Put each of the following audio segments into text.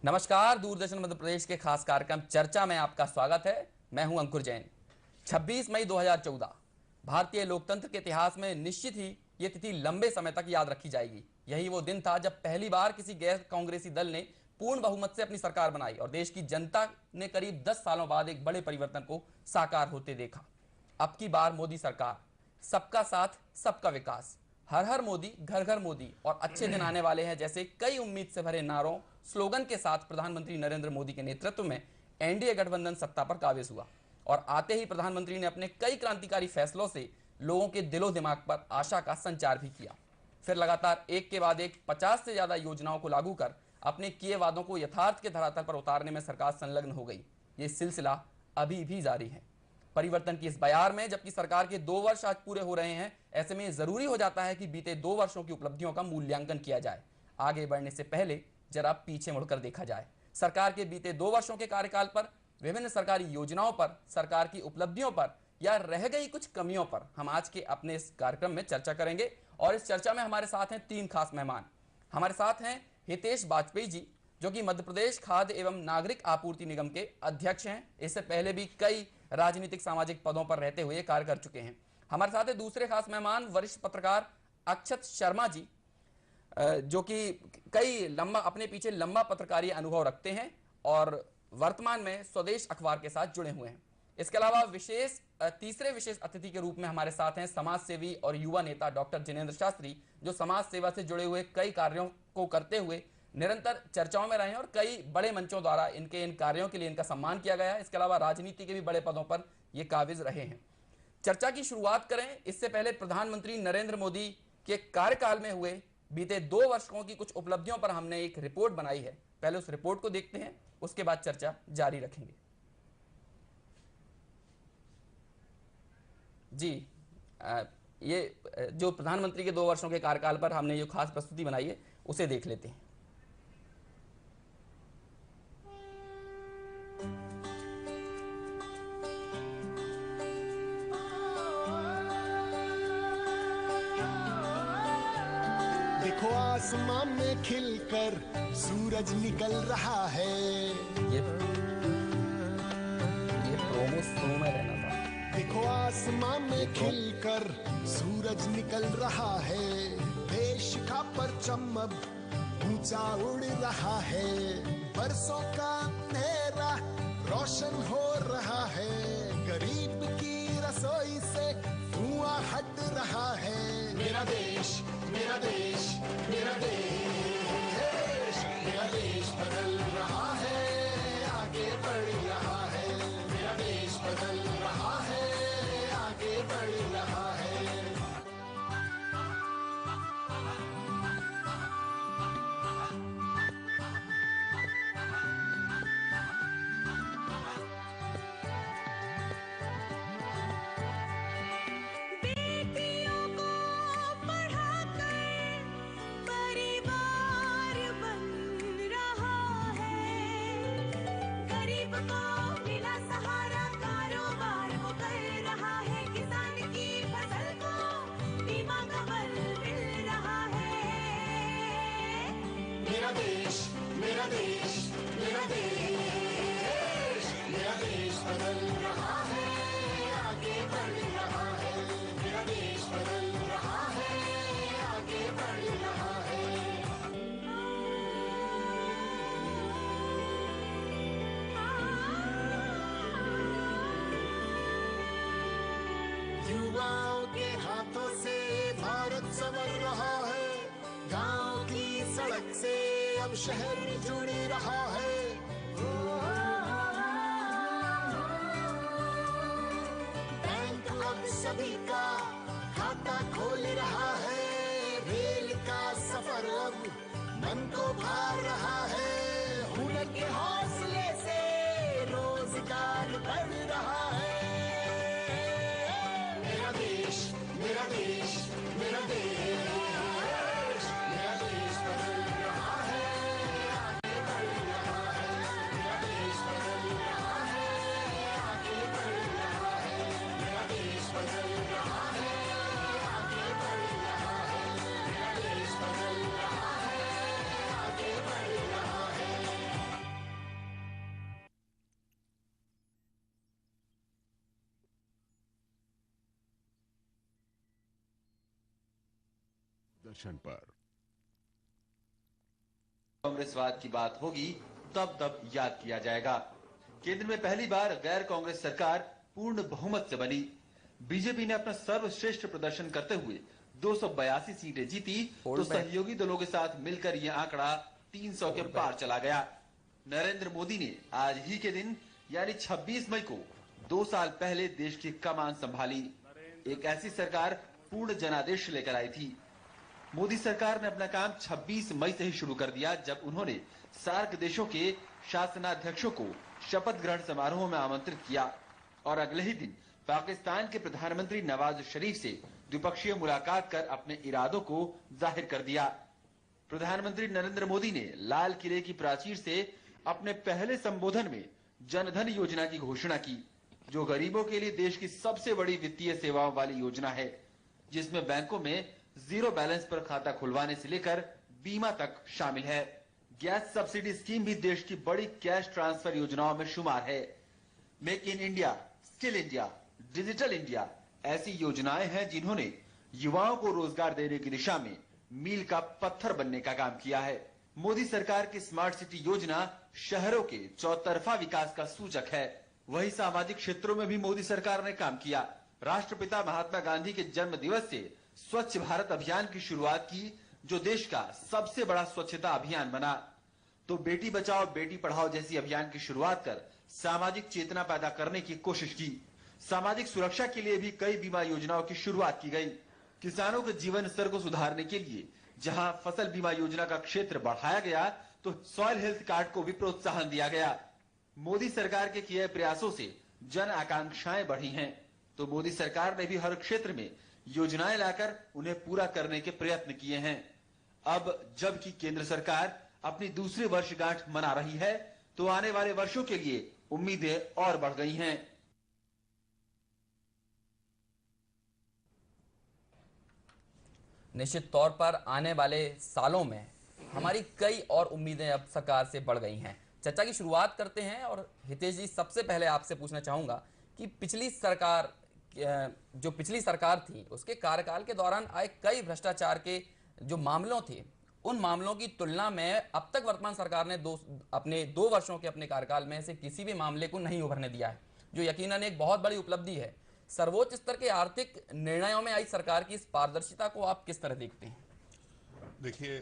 नमस्कार, दूरदर्शन मध्य प्रदेश के खास कार्यक्रम चर्चा में आपका स्वागत है। मैं हूं अंकुर जैन। 26 मई 2014 भारतीय लोकतंत्र के इतिहास में निश्चित ही ये तिथि लंबे समय तक याद रखी जाएगी। यही वो दिन था जब पहली बार किसी गैर कांग्रेसी दल ने पूर्ण बहुमत से अपनी सरकार बनाई और देश की जनता ने करीब 10 सालों बाद एक बड़े परिवर्तन को साकार होते देखा। अब की बार मोदी सरकार, सबका साथ सबका विकास, हर हर मोदी, घर घर मोदी और अच्छे दिन आने वाले हैं जैसे कई उम्मीद से भरे नारों स्लोगन के साथ प्रधानमंत्री नरेंद्र मोदी के नेतृत्व में एनडीए गठबंधन सत्ता पर काबिज हुआ। और आते ही प्रधानमंत्री ने अपने कई क्रांतिकारी फैसलों से लोगों के दिलो दिमाग पर आशा का संचार भी किया। फिर लगातार एक के बाद एक 50 से ज्यादा योजनाओं को लागू कर अपने किए वादों को यथार्थ के धरातल पर उतारने में सरकार संलग्न हो गई। ये सिलसिला अभी भी जारी है। परिवर्तन की इस बयार में जबकि सरकार के 2 वर्ष आज पूरे हो रहे हैं, ऐसे में जरूरी हो जाता है कि बीते 2 वर्षों की उपलब्धियों का मूल्यांकन किया जाए। आगे बढ़ने से पहले जरा पीछे मुड़कर देखा जाए। सरकार के बीते 2 वर्षों के कार्यकाल पर, विभिन्न सरकारी योजनाओं पर, सरकार की उपलब्धियों पर या रह गई कुछ कमियों पर हम आज के अपने इस कार्यक्रम में चर्चा करेंगे। और इस चर्चा में हमारे साथ हैं 3 खास मेहमान। हमारे साथ हैं हितेश वाजपेयी जी, जो कि मध्य प्रदेश खाद्य एवं नागरिक आपूर्ति निगम के अध्यक्ष हैं। इससे पहले भी कई राजनीतिक सामाजिक पदों पर रहते हुए कार्य कर चुके हैं। हमारे साथ है दूसरे खास मेहमान वरिष्ठ पत्रकार अक्षत शर्मा जी, जो कि अपने पीछे लंबा पत्रकारीय अनुभव रखते हैं और वर्तमान में स्वदेश अखबार के साथ जुड़े हुए हैं। इसके अलावा तीसरे विशेष अतिथि के रूप में हमारे साथ हैं समाज सेवी और युवा नेता डॉक्टर जिनेंद्र शास्त्री, जो समाज सेवा से जुड़े हुए कई कार्यों को करते हुए निरंतर चर्चाओं में रहे हैं और कई बड़े मंचों द्वारा इन कार्यों के लिए इनका सम्मान किया गया है। इसके अलावा राजनीति के भी बड़े पदों पर ये काबिज रहे हैं। चर्चा की शुरुआत करें इससे पहले प्रधानमंत्री नरेंद्र मोदी के कार्यकाल में हुए बीते 2 वर्षों की कुछ उपलब्धियों पर हमने एक रिपोर्ट बनाई है। पहले उस रिपोर्ट को देखते हैं, उसके बाद चर्चा जारी रखेंगे। जी, ये जो प्रधानमंत्री के 2 वर्षों के कार्यकाल पर हमने जो खास प्रस्तुति बनाई है उसे देख लेते हैं। देखो आसमान में खिलकर सूरज निकल रहा है। ये प्रोमो शुरू में रहना था। देखो आसमान में खिलकर सूरज निकल रहा है। देश का परचम अब ऊंचा उड़ रहा है। बरसों का अंधेरा रोशन हो रहा है। गरीब की रसोई से धुआं हट रहा है। मेरा देश, मेरा देश, मेरा देश, मेरा देश बदल रहा है, आगे बढ़ रहा है। मेरा देश बदल रहा है, आगे बढ़ रहा है। मेरा देश, मेरा देश, मेरा देश, मेरा देश बदल रहा है, आगे बढ़ रहा है। मेरा देश बदल रहा है, आगे बढ़ रहा है। युवाओं के हाथों से भारत संवर रहा है। गांव की सड़क से अब शहर जुड़ रहा है। बैंक अब सभी का खाता खोल रहा है। रेल का सफर अब मन को भा रहा है। हुनर के हौसले से रोजगार बढ़ रहा है। मेरा देश, मेरा देश, मेरा देश, मेरा देश बदल रहा है, आगे बढ़ रहा है। मेरा देश बदल रहा है, आगे बढ़ रहा है। मेरा देश बदल रहा है, आगे बढ़ रहा है। मेरा देश बदल रहा है, आगे बढ़ रहा है। दर्शन पर। कांग्रेसवाद की बात होगी तब याद किया जाएगा। केंद्र में पहली बार गैर कांग्रेस सरकार पूर्ण बहुमत से बनी। बीजेपी ने अपना सर्वश्रेष्ठ प्रदर्शन करते हुए 282 सीटें जीती, तो सहयोगी दलों के साथ मिलकर यह आंकड़ा 300 के पार चला गया। नरेंद्र मोदी ने आज ही के दिन यानी 26 मई को 2 साल पहले देश की कमान संभाली। एक ऐसी सरकार पूर्ण जनादेश लेकर आई थी। मोदी सरकार ने अपना काम 26 मई से ही शुरू कर दिया, जब उन्होंने सार्क देशों के शासनाध्यक्षों को शपथ ग्रहण समारोह में आमंत्रित किया और अगले ही दिन पाकिस्तान के प्रधानमंत्री नवाज शरीफ से द्विपक्षीय मुलाकात कर अपने इरादों को जाहिर कर दिया। प्रधानमंत्री नरेंद्र मोदी ने लाल किले की प्राचीर से अपने पहले संबोधन में जनधन योजना की घोषणा की, जो गरीबों के लिए देश की सबसे बड़ी वित्तीय सेवाओं वाली योजना है, जिसमें बैंकों में जीरो बैलेंस पर खाता खुलवाने से लेकर बीमा तक शामिल है। गैस सब्सिडी स्कीम भी देश की बड़ी कैश ट्रांसफर योजनाओं में शुमार है। Make in India, skill India, digital India ऐसी योजनाएं हैं जिन्होंने युवाओं को रोजगार देने की दिशा में मील का पत्थर बनने का काम किया है। मोदी सरकार की स्मार्ट सिटी योजना शहरों के चौतरफा विकास का सूचक है। वही सामाजिक क्षेत्रों में भी मोदी सरकार ने काम किया। राष्ट्रपिता महात्मा गांधी के जन्म दिवस से स्वच्छ भारत अभियान की शुरुआत की, जो देश का सबसे बड़ा स्वच्छता अभियान बना। तो बेटी बचाओ बेटी पढ़ाओ जैसी अभियान की शुरुआत कर सामाजिक चेतना पैदा करने की कोशिश की। सामाजिक सुरक्षा के लिए भी कई बीमा योजनाओं की शुरुआत की गई। किसानों के जीवन स्तर को सुधारने के लिए जहां फसल बीमा योजना का क्षेत्र बढ़ाया गया, तो सॉइल हेल्थ कार्ड को भी प्रोत्साहन दिया गया। मोदी सरकार के किए प्रयासों से जन आकांक्षाएं बढ़ी हैं, तो मोदी सरकार ने भी हर क्षेत्र में योजनाएं लाकर उन्हें पूरा करने के प्रयत्न किए हैं। अब जबकि केंद्र सरकार अपनी दूसरी वर्षगांठ मना रही है, तो आने वाले वर्षों के लिए उम्मीदें और बढ़ गई हैं। निश्चित तौर पर आने वाले सालों में हमारी कई और उम्मीदें अब सरकार से बढ़ गई हैं। चर्चा की शुरुआत करते हैं और हितेश जी, सबसे पहले आपसे पूछना चाहूंगा कि पिछली सरकार थी, उसके कार्यकाल के दौरान आए कई भ्रष्टाचार के जो मामलों थे, उन मामलों की तुलना में अब तक वर्तमान सरकार ने अपने 2 वर्षों के अपने कार्यकाल में से किसी भी मामले को नहीं उभरने दिया है, जो यकीनन एक बहुत बड़ी उपलब्धि है। सर्वोच्च स्तर के आर्थिक निर्णयों में आई सरकार की इस पारदर्शिता को आप किस तरह देखते हैं? देखिए,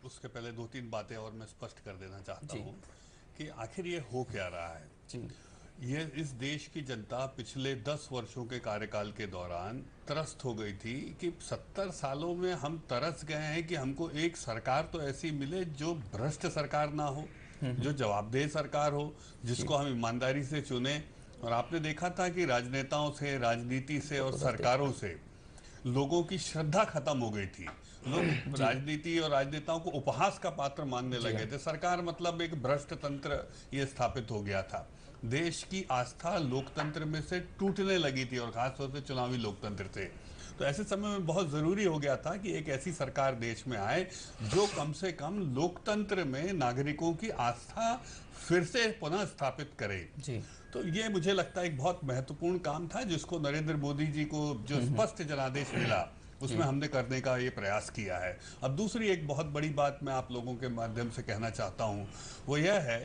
उसके पहले 2-3 बातें और मैं स्पष्ट कर देना चाहता हूँ कि आखिर ये हो क्या रहा है जी। ये इस देश की जनता पिछले 10 वर्षों के कार्यकाल के दौरान त्रस्त हो गई थी कि 70 सालों में हम तरस गए हैं कि हमको एक सरकार तो ऐसी मिले जो भ्रष्ट सरकार ना हो, जो जवाबदेह सरकार हो, जिसको हम ईमानदारी से चुने। और आपने देखा था कि राजनेताओं से, राजनीति से और सरकारों से लोगों की श्रद्धा खत्म हो गई थी। लोग राजनीति और राजनेताओं को उपहास का पात्र मानने लगे थे। सरकार मतलब एक भ्रष्ट तंत्र ये स्थापित हो गया था। देश की आस्था लोकतंत्र में से टूटने लगी थी, और खासतौर से चुनावी लोकतंत्र से। तो ऐसे समय में बहुत जरूरी हो गया था कि एक ऐसी सरकार देश में आए जो कम से कम लोकतंत्र में नागरिकों की आस्था फिर से पुनः स्थापित करे जी। तो ये मुझे लगता है एक बहुत महत्वपूर्ण काम था, जिसको नरेंद्र मोदी जी को जो स्पष्ट जनादेश मिला उसमें हमने करने का ये प्रयास किया है। अब दूसरी एक बहुत बड़ी बात मैं आप लोगों के माध्यम से कहना चाहता हूँ, वो यह है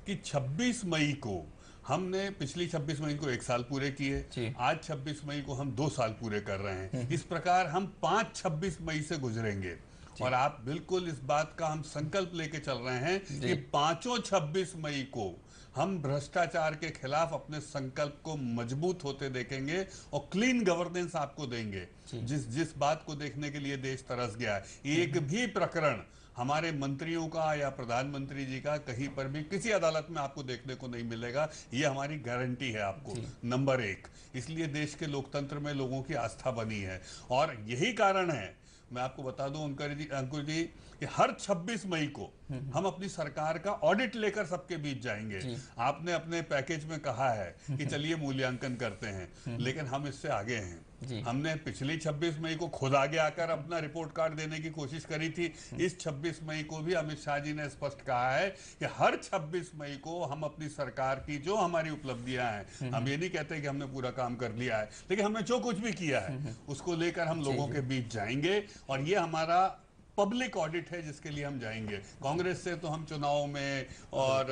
कि 26 मई को हमने पिछली 26 मई को 1 साल पूरे किए, आज 26 मई को हम 2 साल पूरे कर रहे हैं। इस प्रकार हम 5 26 मई से गुजरेंगे, और आप बिल्कुल इस बात का हम संकल्प लेके चल रहे हैं कि 5 26 मई को हम भ्रष्टाचार के खिलाफ अपने संकल्प को मजबूत होते देखेंगे और क्लीन गवर्नेंस आपको देंगे, जिस बात को देखने के लिए देश तरस गया है। एक भी प्रकरण हमारे मंत्रियों का या प्रधानमंत्री जी का कहीं पर भी किसी अदालत में आपको देखने को नहीं मिलेगा, ये हमारी गारंटी है आपको। नंबर 1, इसलिए देश के लोकतंत्र में लोगों की आस्था बनी है, और यही कारण है, मैं आपको बता दूं अंकुर जी, कि हर 26 मई को हम अपनी सरकार का ऑडिट लेकर सबके बीच जाएंगे। आपने अपने पैकेज में कहा है कि चलिए मूल्यांकन करते हैं, लेकिन हम इससे आगे हैं। हमने पिछली 26 मई को खुद आगे आकर अपना रिपोर्ट कार्ड देने की कोशिश करी थी। इस 26 मई को भी अमित शाह जी ने स्पष्ट कहा है कि हर 26 मई को हम अपनी सरकार की जो हमारी उपलब्धियां हैं, हम ये नहीं कहते कि हमने पूरा काम कर लिया है, लेकिन हमने जो कुछ भी किया है उसको लेकर हम लोगों के बीच जाएंगे। और ये हमारा पब्लिक ऑडिट है जिसके लिए हम जाएंगे। कांग्रेस से तो हम चुनाव में और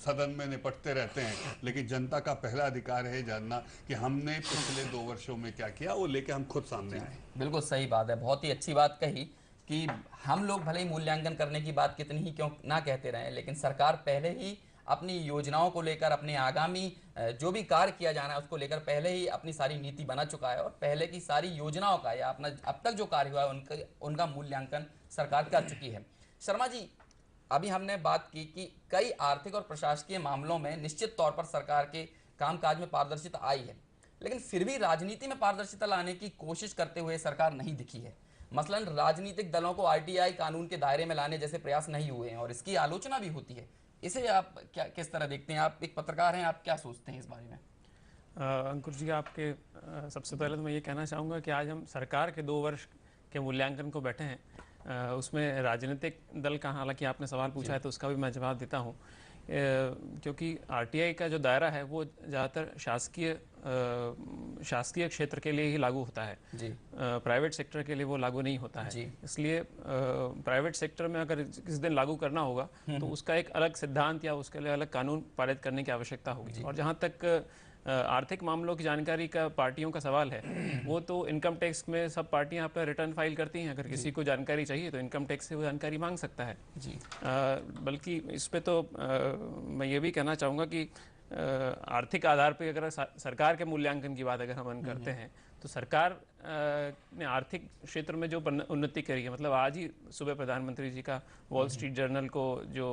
सदन में निपटते रहते हैं, लेकिन जनता का पहला अधिकार है जानना कि हमने पिछले 2 वर्षों में क्या किया, वो लेके हम खुद सामने आए। बिल्कुल सही बात है, बहुत ही अच्छी बात कही कि हम लोग भले ही मूल्यांकन करने की बात कितनी ही क्यों ना कहते रहे, लेकिन सरकार पहले ही अपनी योजनाओं को लेकर, अपने आगामी जो भी कार्य किया जाना है उसको लेकर पहले ही अपनी सारी नीति बना चुका है, और पहले की सारी योजनाओं का या अपना अब तक जो कार्य हुआ है उनका मूल्यांकन सरकार कर चुकी है। शर्मा जी, अभी हमने बात की कि कई आर्थिक और प्रशासकीय मामलों में निश्चित तौर पर सरकार के कामकाज में पारदर्शिता आई है, लेकिन फिर भी राजनीति में पारदर्शिता लाने की कोशिश करते हुए सरकार नहीं दिखी है। मसलन राजनीतिक दलों को आरटीआई कानून के दायरे में लाने जैसे प्रयास नहीं हुए हैं और इसकी आलोचना भी होती है। इसे आप क्या किस तरह देखते हैं? आप एक पत्रकार हैं, आप क्या सोचते हैं इस बारे में? अंकुर जी, आपके सबसे पहले तो मैं ये कहना चाहूँगा कि आज हम सरकार के 2 वर्ष के मूल्यांकन को बैठे हैं। उसमें राजनीतिक दल का, हालांकि आपने सवाल पूछा है तो उसका भी मैं जवाब देता हूँ, क्योंकि आरटीआई का जो दायरा है वो ज़्यादातर शासकीय क्षेत्र के लिए ही लागू होता है जी। प्राइवेट सेक्टर के लिए वो लागू नहीं होता है जी। इसलिए प्राइवेट सेक्टर में अगर किसी दिन लागू करना होगा तो उसका एक अलग सिद्धांत या उसके लिए अलग कानून पारित करने की आवश्यकता होगी। और जहाँ तक आर्थिक मामलों की जानकारी का पार्टियों का सवाल है, वो तो इनकम टैक्स में सब पार्टियां अपना रिटर्न फाइल करती हैं। अगर किसी को जानकारी चाहिए तो इनकम टैक्स से वो जानकारी मांग सकता है जी। बल्कि इस पे तो मैं ये भी कहना चाहूँगा कि आर्थिक आधार पे अगर सरकार के मूल्यांकन की बात अगर हम करते हैं तो सरकार ने आर्थिक क्षेत्र में जो उन्नति करी है, मतलब आज ही सुबह प्रधानमंत्री जी का वॉल स्ट्रीट जर्नल को जो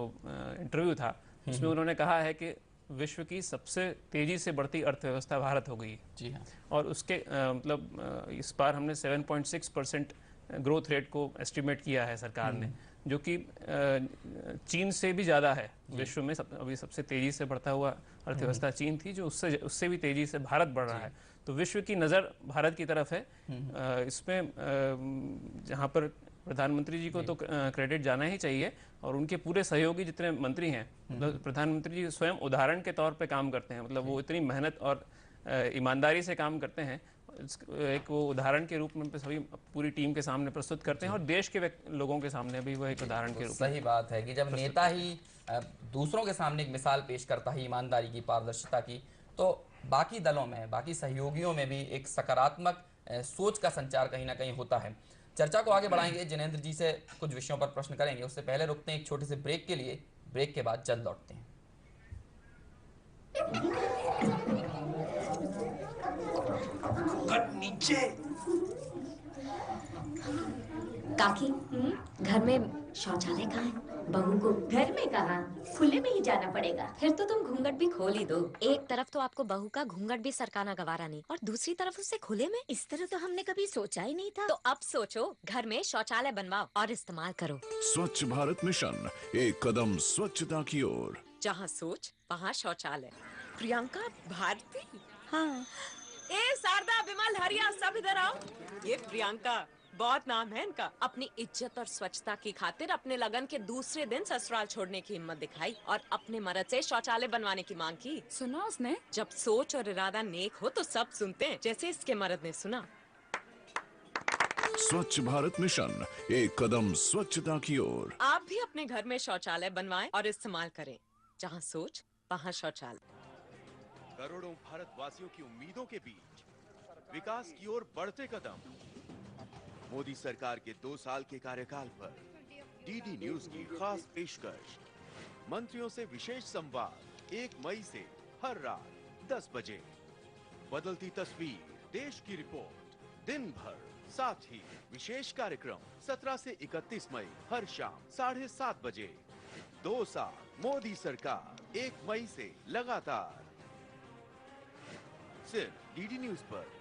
इंटरव्यू था उसमें उन्होंने कहा है कि विश्व की सबसे तेजी से बढ़ती अर्थव्यवस्था भारत हो गई जी हाँ। और उसके मतलब इस बार हमने 7.6% ग्रोथ रेट को एस्टिमेट किया है सरकार ने, जो कि चीन से भी ज़्यादा है विश्व में। अभी सबसे तेज़ी से बढ़ता हुआ अर्थव्यवस्था चीन थी, जो उससे भी तेज़ी से भारत बढ़ रहा है। तो विश्व की नज़र भारत की तरफ है। इसमें जहाँ पर प्रधानमंत्री जी को तो क्रेडिट जाना ही चाहिए, और उनके पूरे सहयोगी जितने मंत्री हैं, मतलब प्रधानमंत्री जी स्वयं उदाहरण के तौर पे काम करते हैं। मतलब वो इतनी मेहनत और ईमानदारी से काम करते हैं, एक वो उदाहरण के रूप में सभी पूरी टीम के सामने प्रस्तुत करते हैं, और देश के लोगों के सामने भी वो एक उदाहरण के रूप में। सही बात है कि जब नेता ही दूसरों के सामने एक मिसाल पेश करता है ईमानदारी की, पारदर्शिता की, तो बाकी दलों में, बाकी सहयोगियों में भी एक सकारात्मक सोच का संचार कहीं ना कहीं होता है। चर्चा को आगे बढ़ाएंगे, जिनेंद्र जी से कुछ विषयों पर प्रश्न करेंगे, उससे पहले रुकते हैं एक छोटे से ब्रेक के लिए। ब्रेक के बाद जल्द लौटते हैं। नीचे काकी, घर में शौचालय कहाँ है? बहू को घर में कहाँ, खुले में ही जाना पड़ेगा। फिर तो तुम घूंघट भी खोल ही दो। एक तरफ तो आपको बहू का घूंघट भी सरकाना गवारा नहीं, और दूसरी तरफ उसे खुले में। इस तरह तो हमने कभी सोचा ही नहीं था। तो अब सोचो, घर में शौचालय बनवाओ और इस्तेमाल करो। स्वच्छ भारत मिशन, एक कदम स्वच्छता की ओर। जहाँ सोच वहाँ शौचालय। प्रियंका भारती, हाँ। ए शारदा, विमल, हरिया, सब इधर आओ। ये प्रियंका, बहुत नाम है इनका। अपनी इज्जत और स्वच्छता की खातिर अपने लगन के दूसरे दिन ससुराल छोड़ने की हिम्मत दिखाई और अपने मर्द से शौचालय बनवाने की मांग की। सुना उसने? जब सोच और इरादा नेक हो तो सब सुनते हैं, जैसे इसके मर्द ने सुना। स्वच्छ भारत मिशन, एक कदम स्वच्छता की ओर। आप भी अपने घर में शौचालय बनवाएं और इस्तेमाल करें। जहाँ सोच वहाँ शौचालय। करोड़ों भारतवासियों की उम्मीदों के बीच विकास की ओर बढ़ते कदम। मोदी सरकार के 2 साल के कार्यकाल पर डीडी न्यूज की खास पेशकश। मंत्रियों से विशेष संवाद 1 मई से हर रात 10 बजे। बदलती तस्वीर, देश की रिपोर्ट दिन भर, साथ ही विशेष कार्यक्रम 17 से 31 मई हर शाम 7:30 बजे। 2 साल मोदी सरकार, 1 मई से लगातार, सिर्फ डीडी न्यूज पर।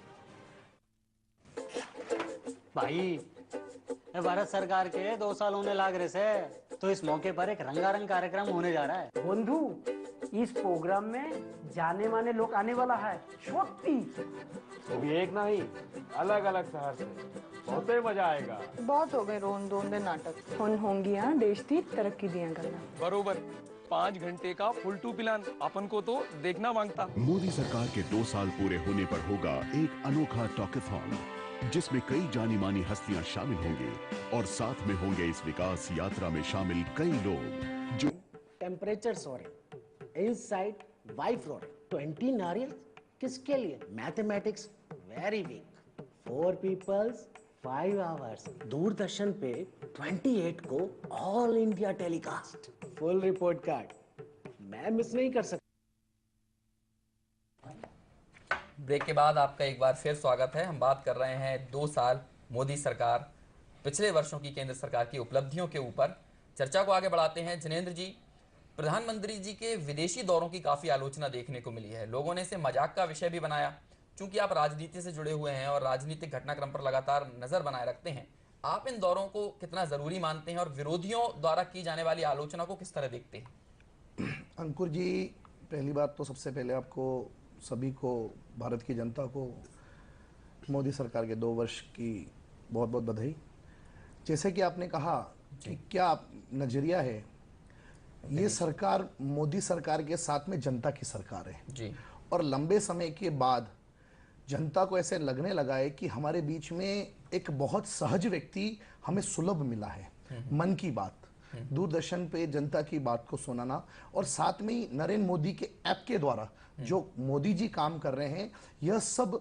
भाई, भारत सरकार के 2 साल होने लाग रहे से, तो इस मौके पर एक रंगारंग कार्यक्रम होने जा रहा है। बंधु, इस प्रोग्राम में जाने माने लोग आने वाला है। छोटी एक नहीं, अलग अलग शहर से, बहुत ही मजा आएगा। बहुत हो गए रोन दोंदे नाटक। होंगी यहाँ देश की तरक्की दिया करना। बरोबर 5 घंटे का फुल टू प्लान अपन को तो देखना मांगता। मोदी सरकार के 2 साल पूरे होने पर होगा एक अनोखा टॉकथॉन, जिसमें कई जानी मानी हस्तियां शामिल होंगी और साथ में होंगे इस विकास यात्रा में शामिल कई लोग जो temperature soaring, inside wife roaring, 20 नारियल किसके लिए? Mathematics very weak, 4 peoples 5 hours. Doordarshan पे 28 को all India telecast, full report card, मैं मिस नहीं कर सकता। ब्रेक के बाद आपका एक बार फिर स्वागत है। हम बात कर रहे हैं 2 साल मोदी सरकार, पिछले वर्षों की केंद्र सरकार की उपलब्धियों के ऊपर। चर्चा को आगे बढ़ाते हैं। जिनेंद्र जी, प्रधानमंत्री जी के विदेशी दौरों की काफ़ी आलोचना देखने को मिली है। लोगों ने इसे मजाक का विषय भी बनाया। चूंकि आप राजनीति से जुड़े हुए हैं और राजनीतिक घटनाक्रम पर लगातार नज़र बनाए रखते हैं, आप इन दौरों को कितना ज़रूरी मानते हैं और विरोधियों द्वारा की जाने वाली आलोचना को किस तरह देखते हैं? अंकुर जी, पहली बात तो सबसे पहले आपको सभी को, भारत की जनता को मोदी सरकार के 2 वर्ष की बहुत बहुत बधाई। जैसे कि आपने कहा कि क्या नज़रिया है, ये सरकार मोदी सरकार के साथ में जनता की सरकार है जी। और लंबे समय के बाद जनता को ऐसे लगने लगा है कि हमारे बीच में एक बहुत सहज व्यक्ति हमें सुलभ मिला है। मन की बात, दूरदर्शन पे जनता की बात को सुनाना, और साथ में ही नरेंद्र मोदी के ऐप के द्वारा जो मोदी जी काम कर रहे हैं, यह सब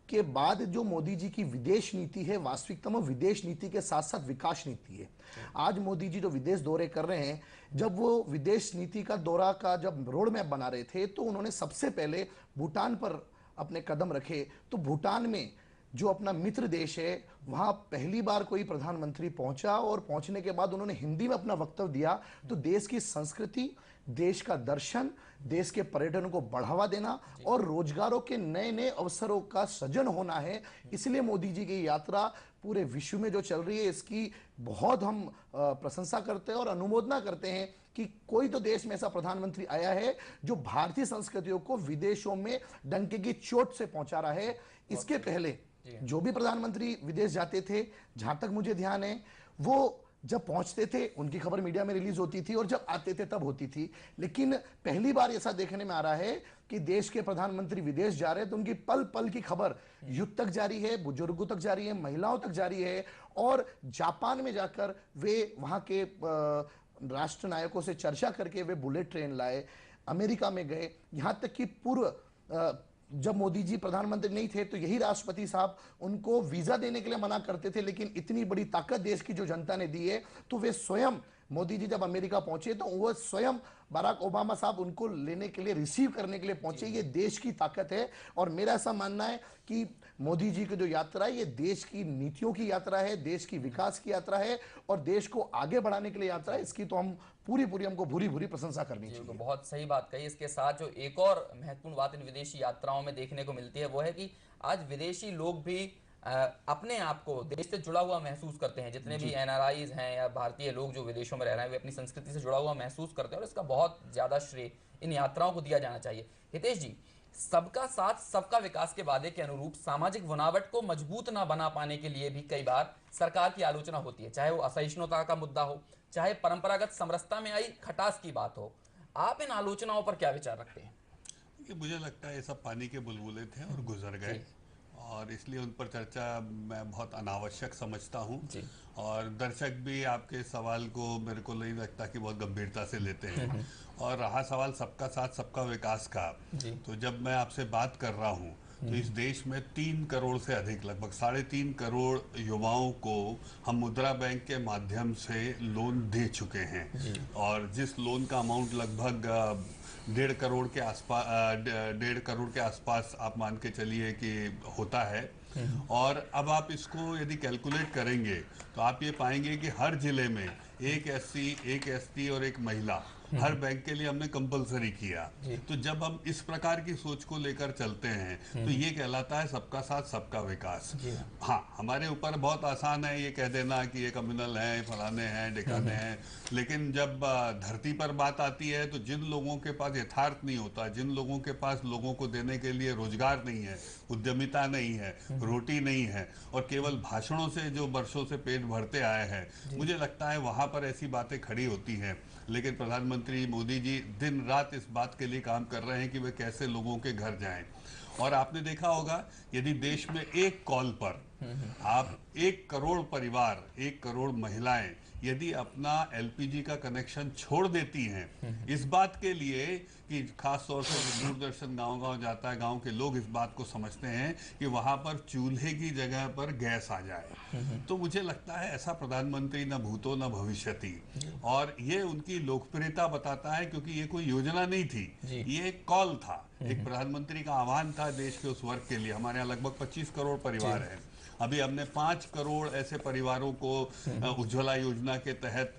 के बाद जो मोदी जी की विदेश नीति है, वास्तविकता में विदेश नीति के साथ साथ विकास नीति है। आज मोदी जी जो विदेश दौरे कर रहे हैं, जब वो विदेश नीति का दौरा का जब रोड मैप बना रहे थे, तो उन्होंने सबसे पहले भूटान पर अपने कदम रखे। तो भूटान में जो अपना मित्र देश है, वहाँ पहली बार कोई प्रधानमंत्री पहुंचा और पहुंचने के बाद उन्होंने हिंदी में अपना वक्तव्य दिया। तो देश की संस्कृति, देश का दर्शन, देश के पर्यटन को बढ़ावा देना और रोजगारों के नए नए अवसरों का सृजन होना है। इसलिए मोदी जी की यात्रा पूरे विश्व में जो चल रही है, इसकी बहुत हम प्रशंसा करते हैं और अनुमोदना करते हैं कि कोई तो देश में ऐसा प्रधानमंत्री आया है जो भारतीय संस्कृतियों को विदेशों में डंके की चोट से पहुंचा रहा है। इसके पहले जो भी प्रधानमंत्री विदेश जाते थे, जहां तक मुझे ध्यान है, वो जब पहुंचते थे उनकी खबर मीडिया में रिलीज होती थी और जब आते थे तब होती थी। लेकिन पहली बार ऐसा देखने में आ रहा है कि देश के प्रधानमंत्री विदेश जा रहे हैं तो उनकी पल पल की खबर युद्ध तक जारी है, बुजुर्गों तक जारी है, महिलाओं तक जारी है। और जापान में जाकर वे वहां के राष्ट्र नायकों से चर्चा करके वे बुलेट ट्रेन लाए। अमेरिका में गए, यहां तक कि पूर्व जब मोदी जी प्रधानमंत्री नहीं थे तो यही राष्ट्रपति साहब उनको वीजा देने के लिए मना करते थे। लेकिन इतनी बड़ी ताकत देश की जो जनता ने दी है, तो वे स्वयं मोदी जी जब अमेरिका पहुंचे तो वो स्वयं बराक ओबामा साहब उनको लेने के लिए, रिसीव करने के लिए पहुंचे। ये देश की ताकत है। और मेरा ऐसा मानना है कि मोदी जी की जो यात्रा है, ये देश की नीतियों की यात्रा है, देश की विकास की यात्रा है और देश को आगे बढ़ाने के लिए यात्रा है। इसकी तो हम पूरी हमको भूरी प्रशंसा करनी चाहिए। बहुत सही बात कही। इसके साथ जो एक और महत्वपूर्ण बात इन विदेशी यात्राओं में देखने को मिलती है, वो है कि आज विदेशी लोग भी अपने आप को देश से जुड़ा हुआ महसूस करते हैं। जितने भी एनआरआईज हैं या भारतीय लोग जो विदेशों में रह रहे हैं, वे अपनी संस्कृति से जुड़ा हुआ महसूस करते हैं और इसका बहुत ज्यादा श्रेय इन यात्राओं को दिया जाना चाहिए। हितेश जी, सबका साथ सबका विकास के वादे के अनुरूप सामाजिक बनावट को मजबूत ना बना पाने के लिए भी कई बार सरकार की आलोचना होती है, चाहे वो असहिष्णुता का मुद्दा हो, चाहे परंपरागत समरसता में आई खटास की बात हो। आप इन आलोचनाओं पर क्या विचार रखते हैं? मुझे लगता है ये सब पानी के बुलबुले थे और गुजर गए, और इसलिए उन पर चर्चा मैं बहुत अनावश्यक समझता हूँ। और दर्शक भी आपके सवाल को मेरे को नहीं लगता कि बहुत गंभीरता से लेते हैं। और रहा सवाल सबका साथ सबका विकास का, तो जब मैं आपसे बात कर रहा हूँ तो इस देश में 3 करोड़ से अधिक, लगभग 3.5 करोड़ युवाओं को हम मुद्रा बैंक के माध्यम से लोन दे चुके हैं। और जिस लोन का अमाउंट लगभग 1.5 करोड़ के आसपास आप मान के चलिए कि होता है। और अब आप इसको यदि कैलकुलेट करेंगे तो आप ये पाएंगे कि हर जिले में एक एससी, एक एसटी और एक महिला हर बैंक के लिए हमने कंपलसरी किया। तो जब हम इस प्रकार की सोच को लेकर चलते हैं तो ये कहलाता है सबका साथ सबका विकास। हाँ, हमारे ऊपर बहुत आसान है ये कह देना कि ये कम्युनल है, फलाने हैं, ढिकाने हैं, लेकिन जब धरती पर बात आती है तो जिन लोगों के पास यथार्थ नहीं होता, जिन लोगों के पास लोगों को देने के लिए रोजगार नहीं है, उद्यमिता नहीं है, रोटी नहीं है और केवल भाषणों से जो वर्षों से पेट भरते आए हैं, मुझे लगता है वहां पर ऐसी बातें खड़ी होती हैं। लेकिन प्रधानमंत्री मोदी जी दिन रात इस बात के लिए काम कर रहे हैं कि वे कैसे लोगों के घर जाएं। और आपने देखा होगा यदि देश में एक कॉल पर आप 1 करोड़ परिवार, 1 करोड़ महिलाएं यदि अपना एलपीजी का कनेक्शन छोड़ देती हैं इस बात के लिए कि खास तौर से दूरदर्शन गांव-गांव जाता है, गांव के लोग इस बात को समझते हैं कि वहां पर चूल्हे की जगह पर गैस आ जाए, तो मुझे लगता है ऐसा प्रधानमंत्री न भूतो न भविष्यति। और ये उनकी लोकप्रियता बताता है क्योंकि ये कोई योजना नहीं थी, ये एक कॉल था, एक प्रधानमंत्री का आह्वान था देश के उस वर्ग के लिए। हमारे यहाँ लगभग 25 करोड़ परिवार हैं। अभी हमने 5 करोड़ ऐसे परिवारों को उज्ज्वला योजना के तहत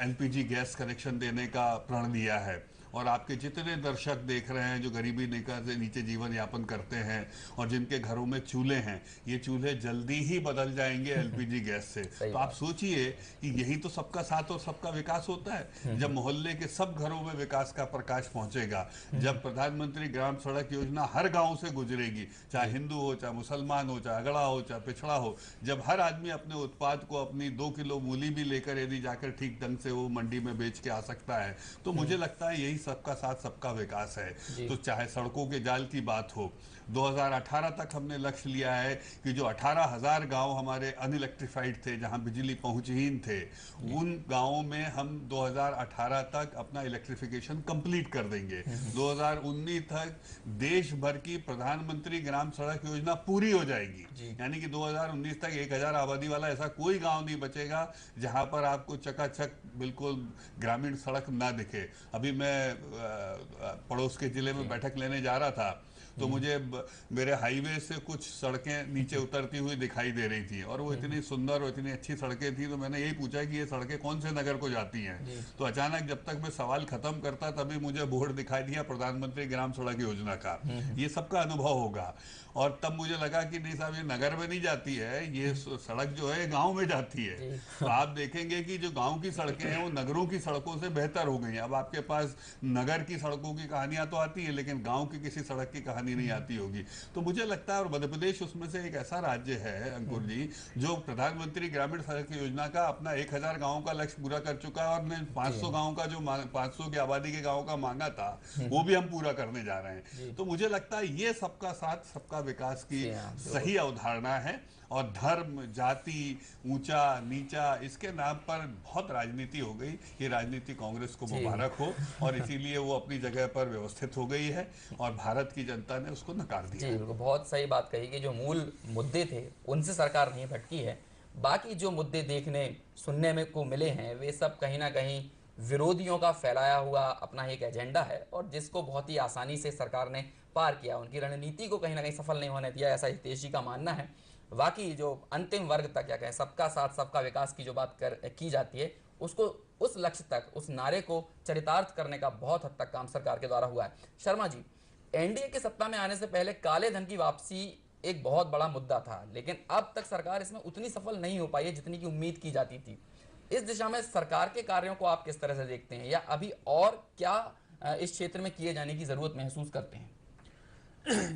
एलपीजी गैस कनेक्शन देने का प्रण लिया है। और आपके जितने दर्शक देख रहे हैं जो गरीबी रेखा से नीचे जीवन यापन करते हैं और जिनके घरों में चूल्हे हैं, ये चूल्हे जल्दी ही बदल जाएंगे एलपीजी गैस से। तो आप सोचिए कि यही तो सबका साथ और सबका विकास होता है। जब मोहल्ले के सब घरों में विकास का प्रकाश पहुंचेगा, जब प्रधानमंत्री ग्राम सड़क योजना हर गाँव से गुजरेगी, चाहे हिंदू हो, चाहे मुसलमान हो, चाहे अगड़ा हो, चाहे पिछड़ा हो, जब हर आदमी अपने उत्पाद को अपनी 2 किलो मूली भी लेकर यदि जाकर ठीक ढंग से वो मंडी में बेच के आ सकता है, तो मुझे लगता है यही सबका साथ सबका विकास है। तो चाहे सड़कों के जाल की बात हो, 2018 तक हमने लक्ष्य लिया है कि जो 18,000 गांव हमारे अनइलेक्ट्रिफाइड थे, जहां बिजली पहुंचहीन थे, उन गांवों में हम 2018 तक अपना इलेक्ट्रिफिकेशन कंप्लीट कर देंगे। 2019 तक देश भर की प्रधानमंत्री ग्राम सड़क योजना पूरी हो जाएगी। यानी कि 2019 तक 1,000 आबादी वाला ऐसा कोई गांव नहीं बचेगा जहां पर आपको चकाचक बिल्कुल ग्रामीण सड़क ना दिखे। अभी मैं पड़ोस के जिले में बैठक लेने जा रहा था तो मुझे मेरे हाईवे से कुछ सड़कें नीचे उतरती हुई दिखाई दे रही थी और वो इतनी सुंदर और इतनी अच्छी सड़कें थी। तो मैंने यही पूछा कि ये सड़कें कौन से नगर को जाती हैं। तो अचानक जब तक मैं सवाल खत्म करता तभी मुझे बोर्ड दिखाई दिया प्रधानमंत्री ग्राम सड़क योजना का। ये सबका अनुभव होगा। और तब मुझे लगा कि नहीं साहब, ये नगर में नहीं जाती है, ये सड़क जो है गांव में जाती है। तो आप देखेंगे कि जो गांव की सड़कें हैं वो नगरों की सड़कों से बेहतर हो गई हैं। अब आपके पास नगर की सड़कों की कहानियां तो आती है लेकिन गांव की किसी सड़क की कहानी नहीं आती होगी। तो मुझे लगता है, और मध्य प्रदेश उसमें से एक ऐसा राज्य है अंकुर जी, जो प्रधानमंत्री ग्रामीण सड़क योजना का अपना 1,000 गाँव का लक्ष्य पूरा कर चुका है। और 500 गाँव का जो 500 की आबादी के गाँव का मांगा था वो भी हम पूरा करने जा रहे हैं। तो मुझे लगता है ये सबका साथ सबका विकास की सही अवधारणा है। और धर्म, जाति, ऊंचा नीचा, इसके नाम पर बहुत राजनीति हो गई। ये राजनीति कांग्रेस को मुबारक हो और इसीलिए वो अपनी जगह पर व्यवस्थित हो गई है और भारत की जनता ने उसको नकार दिया। जी बिल्कुल, बहुत सही बात कही कि जो मूल मुद्दे थे उनसे सरकार नहीं भटकी है। बाकी जो मुद्दे देखने सुनने में को मिले हैं वे सब कहीं ना कहीं विरोधियों का फैलाया हुआ अपना एक एजेंडा है और जिसको बहुत ही आसानी से सरकार ने पार किया। उनकी रणनीति को कहीं ना कहीं सफल नहीं होने दिया, ऐसा हितेश जी का मानना है। बाकी जो अंतिम वर्ग तक क्या कहें, सबका साथ सबका विकास की जो बात की जाती है, उसको उस लक्ष्य तक, उस नारे को चरितार्थ करने का बहुत हद तक काम सरकार के द्वारा हुआ है। शर्मा जी, एनडीए के सत्ता में आने से पहले काले धन की वापसी एक बहुत बड़ा मुद्दा था, लेकिन अब तक सरकार इसमें उतनी सफल नहीं हो पाई है जितनी की उम्मीद की जाती थी। इस दिशा में सरकार के कार्यों को आप किस तरह से देखते हैं, या अभी और क्या इस क्षेत्र में किए जाने की जरूरत महसूस करते हैं?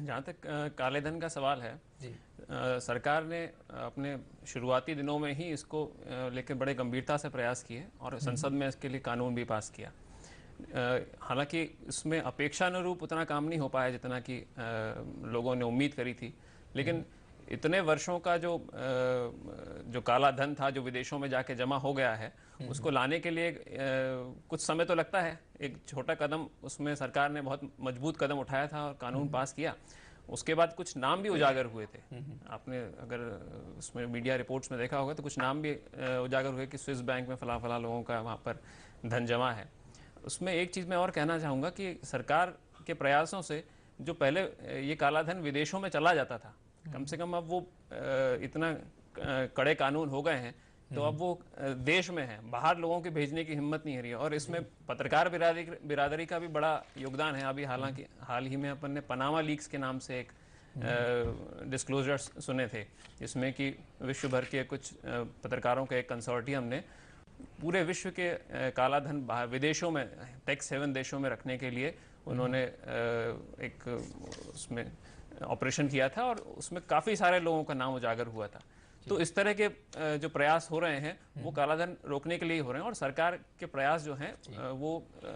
जहाँ तक काले धन का सवाल है, सरकार ने अपने शुरुआती दिनों में ही इसको लेकर बड़े गंभीरता से प्रयास किए और संसद में इसके लिए कानून भी पास किया। हालांकि इसमें अपेक्षानुरूप उतना काम नहीं हो पाया जितना कि लोगों ने उम्मीद करी थी, लेकिन इतने वर्षों का जो काला धन था जो विदेशों में जाके जमा हो गया है, उसको लाने के लिए कुछ समय तो लगता है। एक छोटा कदम उसमें सरकार ने बहुत मजबूत कदम उठाया था और कानून पास किया। उसके बाद कुछ नाम भी उजागर हुए थे। आपने अगर उसमें मीडिया रिपोर्ट्स में देखा होगा तो कुछ नाम भी उजागर हुए कि स्विस बैंक में फला लोगों का वहाँ पर धन जमा है। उसमें एक चीज़ मैं और कहना चाहूँगा कि सरकार के प्रयासों से जो पहले ये काला धन विदेशों में चला जाता था, कम से कम अब वो इतना कड़े कानून हो गए हैं तो अब वो देश में है, बाहर लोगों के भेजने की हिम्मत नहीं हो रही है। और इसमें पत्रकार बिरादरी का भी बड़ा योगदान है। अभी हालांकि हाल ही में अपन ने पनामा लीक्स के नाम से एक डिस्क्लोजर सुने थे, जिसमें कि विश्व भर के कुछ पत्रकारों के एक कंसोर्टियम ने पूरे विश्व के काला धन विदेशों में, टैक्स हेवन देशों में रखने के लिए उन्होंने एक उसमें ऑपरेशन किया था और उसमें काफ़ी सारे लोगों का नाम उजागर हुआ था। तो इस तरह के जो प्रयास हो रहे हैं वो कालाधन रोकने के लिए हो रहे हैं और सरकार के प्रयास जो हैं वो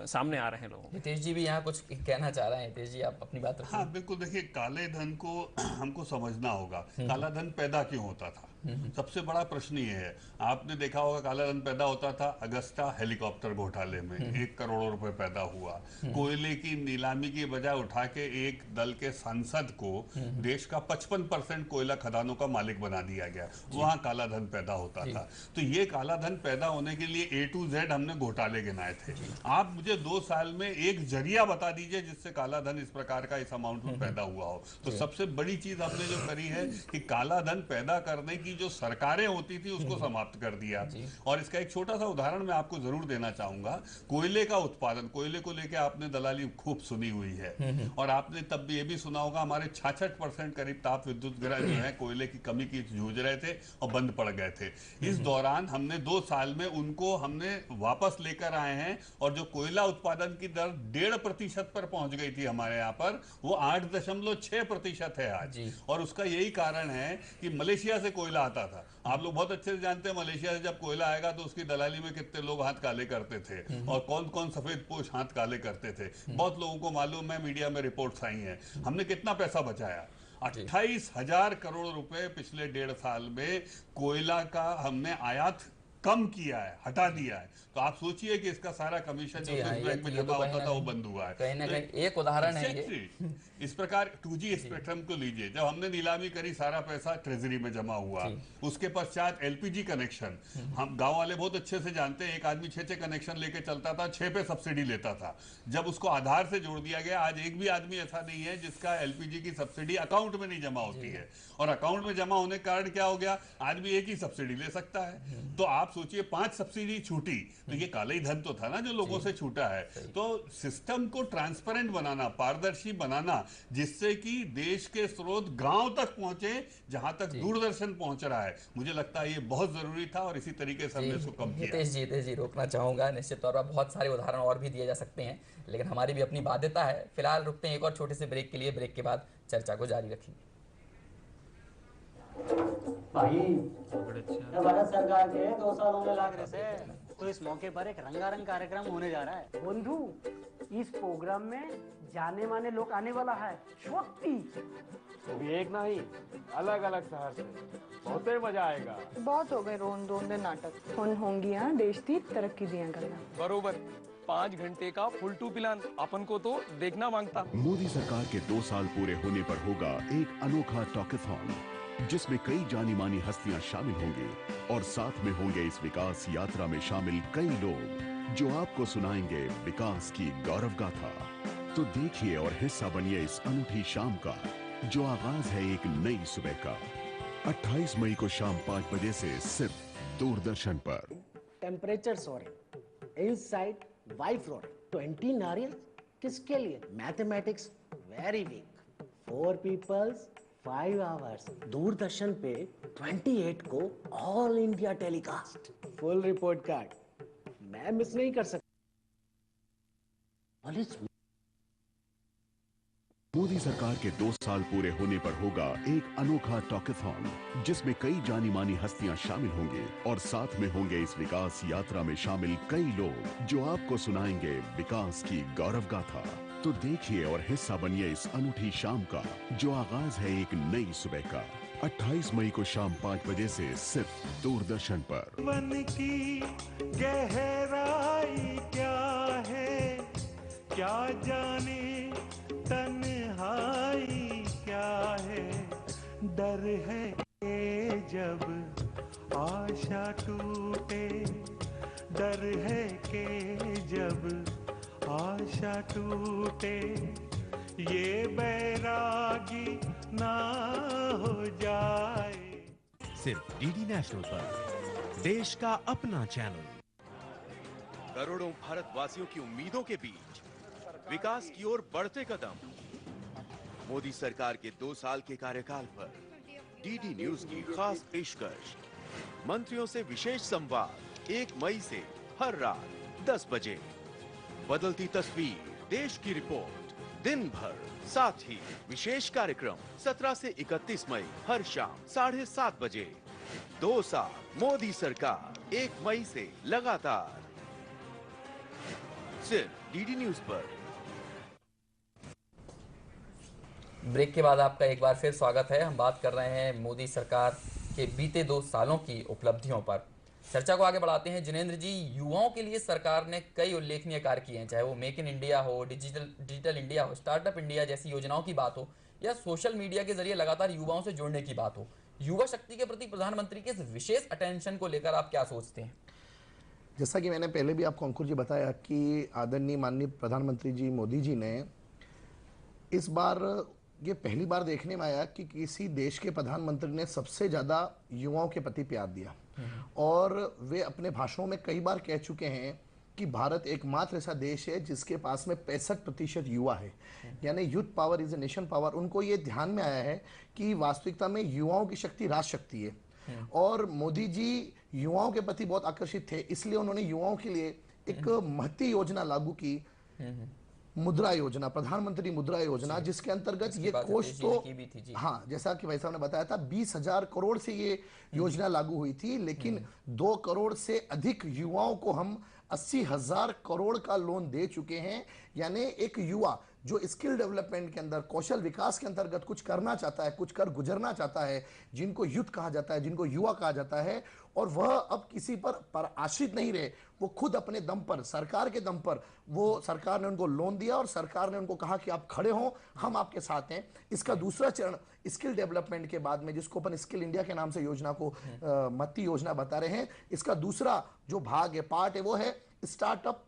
सामने आ रहे हैं लोगों। हितेश जी भी यहाँ कुछ कहना चाह रहे हैं। हितेश जी आप अपनी बात रखिए। हाँ बिल्कुल, देखिए काले धन को हमको समझना होगा, काला धन पैदा क्यों होता था। सबसे बड़ा प्रश्न ये है, आपने देखा होगा काला धन पैदा होता था अगस्ता हेलीकॉप्टर घोटाले में, 1 करोड़ रुपए पैदा हुआ। कोयले की नीलामी की बजाय उठा के एक दल के सांसद को देश का 55% कोयला खदानों का मालिक बना दिया गया, वहां काला धन पैदा होता था। तो ये काला धन पैदा होने के लिए A to Z हमने घोटाले गिनाए थे। आप मुझे 2 साल में एक जरिया बता दीजिए जिससे काला धन इस प्रकार का इस अमाउंट में पैदा हुआ हो। तो सबसे बड़ी चीज हमने जो करी है कि काला धन पैदा करने की जो सरकारें होती थी उसको समाप्त कर दिया। और इसका एक छोटा सा उदाहरण मैं आपको जरूर देना चाहूंगा। कोयले का उत्पादन, कोयले को लेकर आपने दलाली खूब सुनी हुई है और आपने तब भी ये भी सुना होगा हमारे 66% करीब ताप विद्युत ग्रह जो है कोयले की कमी की जूझ रहे थे और बंद पड़ गए थे। इस दौरान हमने 2 साल में उनको हमने वापस लेकर आए हैं और जो कोयला उत्पादन की दर 1.5% पर पहुंच गई थी हमारे यहाँ पर, वो 8.6% है आज। और उसका यही कारण है कि मलेशिया से कोयला आता था। आप लोग बहुत अच्छे से जानते हैं मलेशिया से जब कोयला आएगा तो उसकी दलाली में कितने लोग हाथ काले करते थे और कौन कौन सफेद पोश हाथ काले करते थे। बहुत लोगों को मालूम है, मीडिया में रिपोर्ट्स आई हैं। हमने कितना पैसा बचाया, 28,000 करोड़ रुपए पिछले 1.5 साल में कोयला का हमने आयात कम किया है, हटा दिया है। तो आप सोचिए कि इसका सारा कमीशन जो बैंक में जमा होता था वो बंद हुआ है। कहीं ना कहीं एक उदाहरण है ये। इस प्रकार 2G स्पेक्ट्रम को लीजिए, जब हमने नीलामी करी सारा पैसा ट्रेजरी में जमा हुआ। उसके पश्चात LPG कनेक्शन, हम गांव वाले बहुत अच्छे से जानते हैं, एक आदमी 6 कनेक्शन लेके चलता था, 6 पे सब्सिडी लेता था। जब उसको आधार से जोड़ दिया गया, आज एक भी आदमी ऐसा नहीं है जिसका LPG की सब्सिडी अकाउंट में नहीं जमा होती है। और अकाउंट में जमा होने के कारण क्या हो गया, आदमी एक ही सब्सिडी ले सकता है। तो आप सोचिए 5 सब्सिडी छूटी, तो ये काला ही धन तो था ना जो लोगों से छूटा है। तो सिस्टम को ट्रांसपेरेंट बनाना, पारदर्शी बनाना, जिससे कि देश के स्रोत गांव तक पहुंचे जहां तक दूरदर्शन पहुंच रहा है, मुझे लगता है ये बहुत जरूरी था और इसी तरीके से हमने इसको कम किया। हितेश जी रोकना चाहूंगा, निश्चित तौर पर बहुत सारे उदाहरण और भी दिए जा सकते हैं, लेकिन हमारी भी अपनी बाध्यता है। फिलहाल रुकते हैं एक और छोटे से ब्रेक के लिए। ब्रेक के बाद चर्चा को जारी रखेंगे। भाई भारत सरकार के 2 साल होने लग रहे थे, तो इस मौके पर एक रंगारंग कार्यक्रम होने जा रहा है। बंधु, इस प्रोग्राम में जाने माने लोग आने वाला है। शक्ति वो भी एक नहीं, अलग अलग शहर से, बहुत मजा आएगा। बहुत हो गए रोन दोन दे नाटक। होंगी यहाँ देश की तरक्की दिया करना। बरोबर 5 घंटे का फुल टू प्लान अपन को तो देखना मांगता। मोदी सरकार के 2 साल पूरे होने पर होगा एक अनोखा टॉकथॉन, जिसमें कई जानी मानी हस्तियां शामिल होंगी और साथ में होंगे इस विकास यात्रा में शामिल कई लोग जो आपको सुनाएंगे विकास की गौरव गाथा। तो देखिए और हिस्सा बनिए इस अनूठी शाम का, जो आगाज है एक नई सुबह का। 28 मई को शाम 5 बजे से सिर्फ दूरदर्शन पर। Temperature soaring, inside wife roaring, 20 नारियल किसके लिए? Mathematics very weak, 4 peoples 5 hours. Doordarshan पे 28 को all India telecast, full report card, मैं मिस नहीं कर सकता। मोदी सरकार के 2 साल पूरे होने पर होगा एक अनोखा टॉकथॉन, जिसमें कई जानी मानी हस्तियां शामिल होंगी और साथ में होंगे इस विकास यात्रा में शामिल कई लोग जो आपको सुनाएंगे विकास की गौरव गाथा। तो देखिए और हिस्सा बनिए इस अनूठी शाम का, जो आगाज है एक नई सुबह का। 28 मई को शाम 5 बजे से सिर्फ दूरदर्शन पर। मन की गहराई क्या है, क्या जाने तन्हाई क्या है, डर है कि जब आशा टूटे, डर है कि जब आशा टूटे, ये बैरागी ना हो जाए। सिर्फ डीडी नेशनल पर देश का अपना चैनल। करोड़ों भारतवासियों की उम्मीदों के बीच विकास की ओर बढ़ते कदम। मोदी सरकार के 2 साल के कार्यकाल पर डीडी न्यूज की खास पेशकश। मंत्रियों से विशेष संवाद 1 मई से हर रात 10 बजे। बदलती तस्वीर, देश की रिपोर्ट, दिन भर। साथ ही विशेष कार्यक्रम 17 से 31 मई हर शाम 7:30 बजे। 2 साल मोदी सरकार 1 मई से लगातार सिर्फ डीडी न्यूज पर। ब्रेक के बाद आपका एक बार फिर स्वागत है। हम बात कर रहे हैं मोदी सरकार के बीते 2 सालों की उपलब्धियों पर। चर्चा को आगे बढ़ाते हैं। जिनेंद्र जी, युवाओं के लिए सरकार ने कई उल्लेखनीय कार्य किए हैं, चाहे वो मेक इन इंडिया हो, डिजिटल इंडिया हो, स्टार्टअप इंडिया जैसी योजनाओं की बात हो, या सोशल मीडिया के जरिए लगातार युवाओं से जुड़ने की बात हो। युवा शक्ति के प्रति प्रधानमंत्री के इस विशेष अटेंशन को लेकर आप क्या सोचते हैं? जैसा कि मैंने पहले भी आपको अंकुर जी बताया कि आदरणीय माननीय प्रधानमंत्री जी मोदी जी ने इस बार ये पहली बार देखने में आया कि किसी देश के प्रधानमंत्री ने सबसे ज़्यादा युवाओं के प्रति प्यार दिया। और वे अपने भाषणों में कई बार कह चुके हैं कि भारत एकमात्र ऐसा देश है जिसके पास में 65% युवा है, यानी youth power is a nation power. उनको ये ध्यान में आया है कि वास्तविकता में युवाओं की शक्ति राष्ट्र शक्ति है और मोदी जी युवाओं के प्रति बहुत आकर्षित थे, इसलिए उन्होंने युवाओं के लिए एक महती योजना लागू की, मुद्रा योजना, प्रधानमंत्री मुद्रा योजना, जिसके अंतर्गत ये कोष तो हाँ, जैसा कि भाई साहब ने बताया था 20,000 करोड़ से ये योजना लागू हुई थी, लेकिन 2 करोड़ से अधिक युवाओं को हम 80,000 करोड़ का लोन दे चुके हैं। यानी एक युवा जो स्किल डेवलपमेंट के अंदर, कौशल विकास के अंतर्गत कुछ करना चाहता है, कुछ कर गुजरना चाहता है, जिनको यूथ कहा जाता है, जिनको युवा कहा जाता है, और वह अब किसी पर आश्रित नहीं रहे, वो खुद अपने दम पर, सरकार के दम पर, वो सरकार ने उनको लोन दिया और सरकार ने उनको कहा कि आप खड़े हो, हम आपके साथ हैं। इसका दूसरा चरण स्किल डेवलपमेंट के बाद में, जिसको अपन स्किल इंडिया के नाम से योजना को महती योजना बता रहे हैं, इसका दूसरा जो भाग है, पार्ट है, वो है स्टार्टअप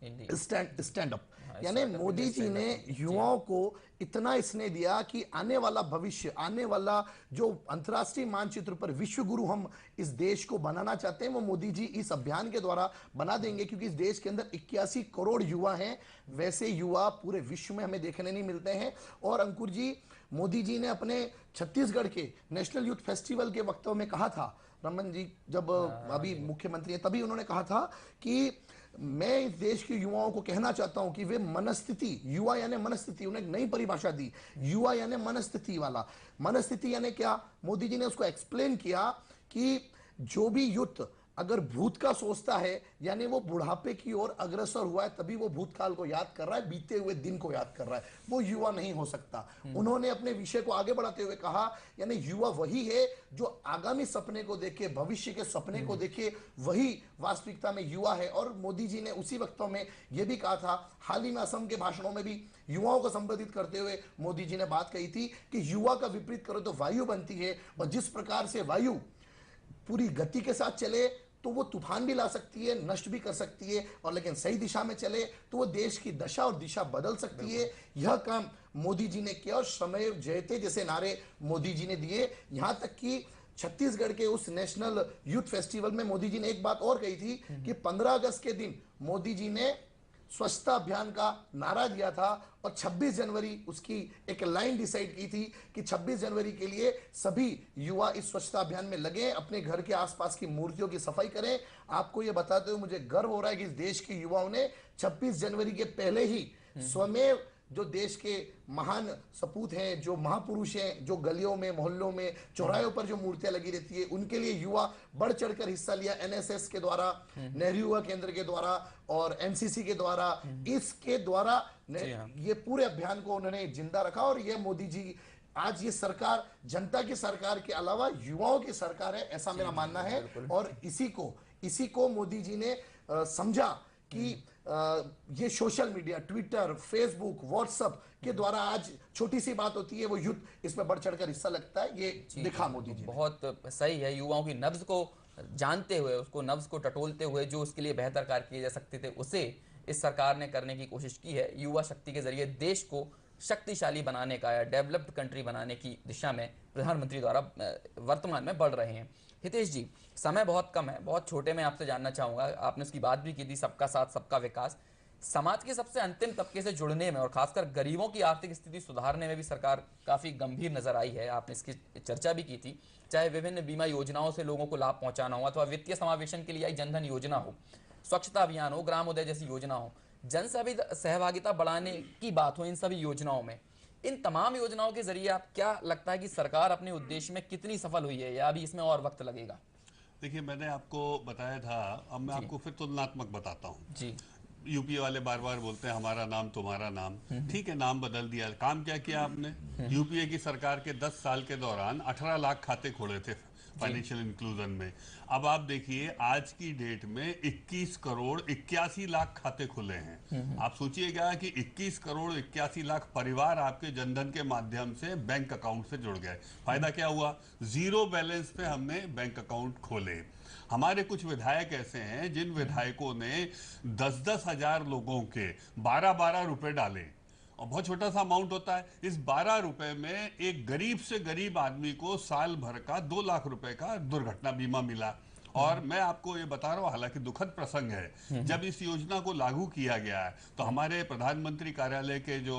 स्टैंड अप। यानी मोदी जी ने युवाओं को इतना स्नेह दिया कि आने वाला भविष्य, आने वाला जो अंतर्राष्ट्रीय मानचित्र पर विश्व गुरु हम इस देश को बनाना चाहते हैं, वो मोदी जी इस अभियान के द्वारा बना देंगे। क्योंकि इस देश के अंदर 81 करोड़ युवा हैं, वैसे युवा पूरे विश्व में हमें देखने नहीं मिलते हैं। और अंकुर जी, मोदी जी ने अपने छत्तीसगढ़ के नेशनल यूथ फेस्टिवल के वक्तव्य में कहा था, रमन जी जब अभी मुख्यमंत्री हैं, तभी उन्होंने कहा था कि मैं इस देश के युवाओं को कहना चाहता हूं कि वे मनस्थिति, युवा यानी मनस्थिति, उन्हें एक नई परिभाषा दी, युवा यानी मनस्थिति वाला। मनस्थिति यानी क्या? मोदी जी ने उसको एक्सप्लेन किया कि जो भी यूथ अगर भूत का सोचता है, यानी वो बुढ़ापे की ओर अग्रसर हुआ है, तभी वो भूतकाल को याद कर रहा है, बीते हुए दिन को याद कर रहा है, वो युवा नहीं हो सकता। उन्होंने अपने विषय को आगे बढ़ाते हुए कहा, यानी युवा वही है जो आगामी सपने को देखे, भविष्य के सपने को देखे, वही वास्तविकता में युवा है। और मोदी जी ने उसी वक्तों में यह भी कहा था, हाल ही में असम के भाषणों में भी युवाओं को संबोधित करते हुए मोदी जी ने बात कही थी कि युवा का विपरीत करो तो वायु बनती है, और जिस प्रकार से वायु पूरी गति के साथ चले तो वो तूफान भी ला सकती है, नष्ट भी कर सकती है, और लेकिन सही दिशा में चले तो वो देश की दशा और दिशा बदल सकती है। यह काम मोदी जी ने किया और समय जयते जैसे नारे मोदी जी ने दिए। यहां तक कि छत्तीसगढ़ के उस नेशनल यूथ फेस्टिवल में मोदी जी ने एक बात और कही थी कि 15 अगस्त के दिन मोदी जी ने स्वच्छता अभियान का नारा दिया था, और 26 जनवरी उसकी एक लाइन डिसाइड की थी कि 26 जनवरी के लिए सभी युवा इस स्वच्छता अभियान में लगे, अपने घर के आसपास की मूर्तियों की सफाई करें। आपको ये बताते हुए मुझे गर्व हो रहा है कि इस देश के युवाओं ने 26 जनवरी के पहले ही स्वयं जो देश के महान सपूत हैं, जो महापुरुष हैं, जो गलियों में, मोहल्लों में, चौराहों पर जो मूर्तियां लगी रहती है, उनके लिए युवा बढ़ चढ़कर हिस्सा लिया। एनएसएस के द्वारा, नेहरू युवा केंद्र के द्वारा और एनसीसी के द्वारा, इसके द्वारा ये पूरे अभियान को उन्होंने जिंदा रखा। और ये मोदी जी, आज ये सरकार जनता की सरकार के अलावा युवाओं की सरकार है, ऐसा मेरा मानना है। और इसी को मोदी जी ने समझा कि ये social media, Twitter, Facebook, WhatsApp के द्वारा आज छोटी सी बात होती है, वो युद्ध इसमें बढ़ चढ़कर हिस्सा लगता है, ये दिखा मोदी जी। बहुत सही है। युवाओं की नब्ज को जानते हुए, उसको नब्ज को टटोलते हुए जो उसके लिए बेहतर कार्य किए जा सकते थे, उसे इस सरकार ने करने की कोशिश की है। युवा शक्ति के जरिए देश को शक्तिशाली बनाने का या डेवलप्ड कंट्री बनाने की दिशा में प्रधानमंत्री द्वारा वर्तमान में बढ़ रहे हैं। हितेश जी, समय बहुत कम है, बहुत छोटे में आपसे जानना चाहूँगा, आपने उसकी बात भी की थी, सबका साथ सबका विकास। समाज के सबसे अंतिम तबके से जुड़ने में और खासकर गरीबों की आर्थिक स्थिति सुधारने में भी सरकार काफ़ी गंभीर नजर आई है। आपने इसकी चर्चा भी की थी, चाहे विभिन्न बीमा योजनाओं से लोगों को लाभ पहुंचाना हो अथवा वित्तीय समावेशन के लिए आई जनधन योजना हो, स्वच्छता अभियान हो, ग्राम उदय जैसी योजना हो, जन सहभागिता बढ़ाने की बात हो, इन सभी योजनाओं में, इन तमाम योजनाओं के जरिए आप क्या लगता है कि सरकार अपने उद्देश्य में कितनी सफल हुई है या अभी इसमें और वक्त लगेगा? देखिए, मैंने आपको बताया था, अब मैं आपको फिर तुलनात्मक बताता हूँ जी। यूपी वाले बार बार बोलते हैं हमारा नाम तुम्हारा नाम, ठीक है, नाम बदल दिया, काम क्या किया आपने? यूपीए की सरकार के 10 साल के दौरान 18 लाख खाते खोले थे फाइनेंशियल इंक्लूजन में। अब आप देखिए आज की डेट में 21 करोड़ 81 लाख खाते खुले हैं। आप सोचिएगा कि 21 करोड़ 81 लाख परिवार आपके जनधन के माध्यम से बैंक अकाउंट से जुड़ गए। फायदा क्या हुआ? जीरो बैलेंस पे हमने बैंक अकाउंट खोले। हमारे कुछ विधायक ऐसे हैं जिन विधायकों ने 10-10 हजार लोगों के 12-12 रुपए डाले, और बहुत छोटा सा अमाउंट होता है। इस 12 रुपए में एक गरीब से गरीब आदमी को साल भर का 2 लाख रुपए का दुर्घटना बीमा मिला। और मैं आपको ये बता रहा हूँ, हालांकि दुखद प्रसंग है, जब इस योजना को लागू किया गया है तो हमारे प्रधानमंत्री कार्यालय के जो